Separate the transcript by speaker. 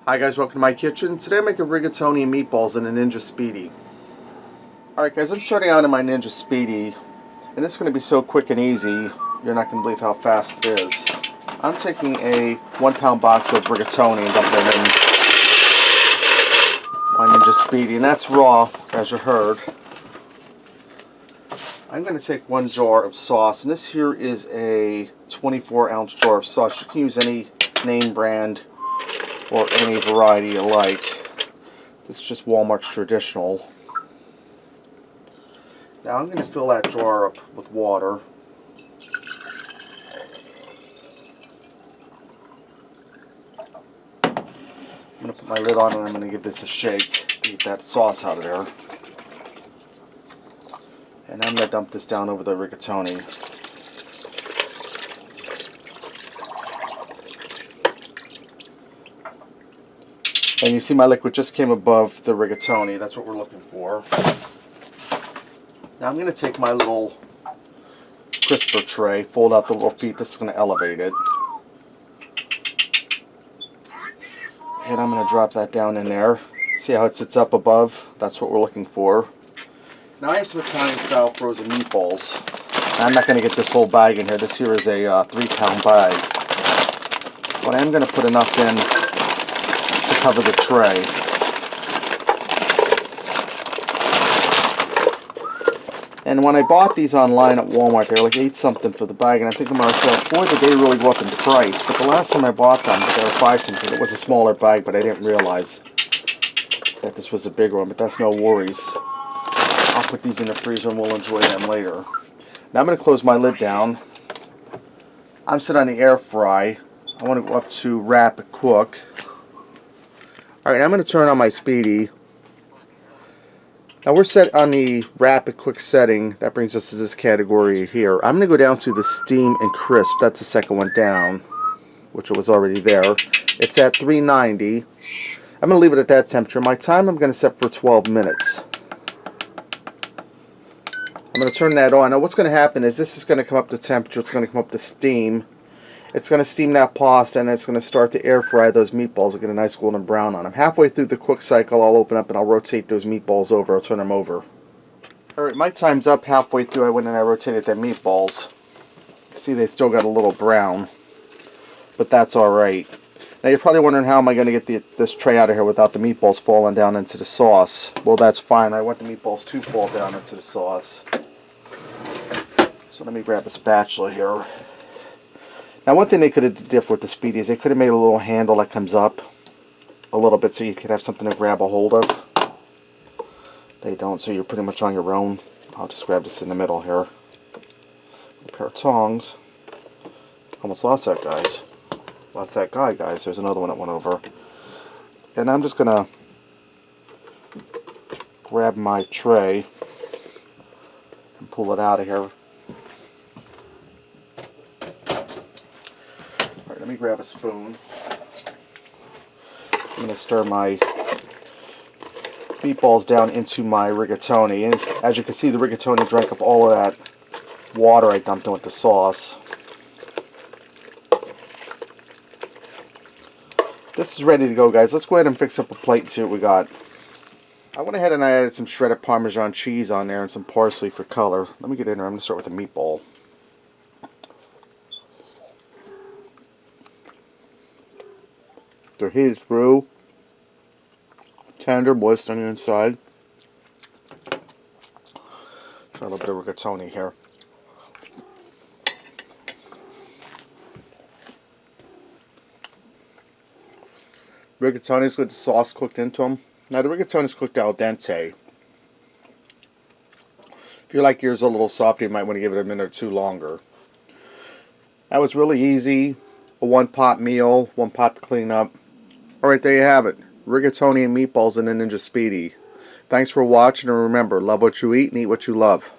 Speaker 1: Hi guys, welcome to my kitchen. Today I'm making rigatoni and meatballs in a Ninja Speedi. Alright guys, I'm starting out in my Ninja Speedi, and this is going to be so quick and easy, you're not going to believe how fast it is. I'm taking a 1-pound box of rigatoni and dumping it in my Ninja Speedi, and that's raw, as you heard. I'm going to take 1 jar of sauce, and this here is a 24-ounce jar of sauce. You can use any name brand or any variety you like. This is just Walmart's traditional. Now I'm going to fill that jar up with water. I'm going to put my lid on and I'm going to give this a shake to get that sauce out of there. And I'm going to dump this down over the rigatoni. And you see my liquid just came above the rigatoni. That's what we're looking for. Now I'm going to take my little crisper tray, fold out the little feet. This is going to elevate it. And I'm going to drop that down in there. See how it sits up above? That's what we're looking for. Now I have some Italian style frozen meatballs. I'm not going to get this whole bag in here. This here is a 3-pound bag. But I am going to put enough in to cover the tray. And when I bought these online at Walmart, they were like 8 something for the bag, and I'm thinking to myself, boy, did they really go up in price. But the last time I bought them, they were 5 something. It was a smaller bag, but I didn't realize that this was a bigger one, but that's no worries. I'll put these in the freezer and we'll enjoy them later. Now I'm going to close my lid down. I'm set on the air fry. I want to go up to rapid cook. Alright, I'm going to turn on my Speedi. Now we're set on the rapid quick setting. That brings us to this category here. I'm going to go down to the steam and crisp. That's the second one down, which was already there. It's at 390. I'm going to leave it at that temperature. My time I'm going to set for 12 minutes. I'm going to turn that on. Now what's going to happen is this is going to come up to temperature. It's going to come up to steam. It's going to steam that pasta, and it's going to start to air fry those meatballs and get a nice golden brown on them. Halfway through the cook cycle, I'll open up and I'll rotate those meatballs over. I'll turn them over. Alright, my time's up. Halfway through, I went and I rotated the meatballs. See, they still got a little brown, but that's alright. Now you're probably wondering, how am I going to get this tray out of here without the meatballs falling down into the sauce? Well, that's fine. I want the meatballs to fall down into the sauce. So let me grab a spatula here. Now one thing they could have did with the Speedi is they could have made a little handle that comes up a little bit so you could have something to grab a hold of. They don't, so you're pretty much on your own. I'll just grab this in the middle here. A pair of tongs. Almost lost that, guys. Lost that guy, guys. There's another one that went over. And I'm just going to grab my tray and pull it out of here. Let me grab a spoon. I'm going to stir my meatballs down into my rigatoni. And as you can see, the rigatoni drank up all of that water I dumped in with the sauce. This is ready to go, guys. Let's go ahead and fix up a plate and see what we got. I went ahead and I added some shredded Parmesan cheese on there and some parsley for color. Let me get in there. I'm going to start with a meatball. They're heated through, tender, moist on the inside. Try a little bit of rigatoni here. Rigatoni's with the sauce cooked into them. Now the rigatoni's cooked al dente. If you like yours a little softer, you might want to give it a minute or two longer. That was really easy. A 1-pot meal, 1 pot to clean up. Alright, there you have it. Rigatoni and meatballs in a Ninja Speedi. Thanks for watching, and remember, love what you eat and eat what you love.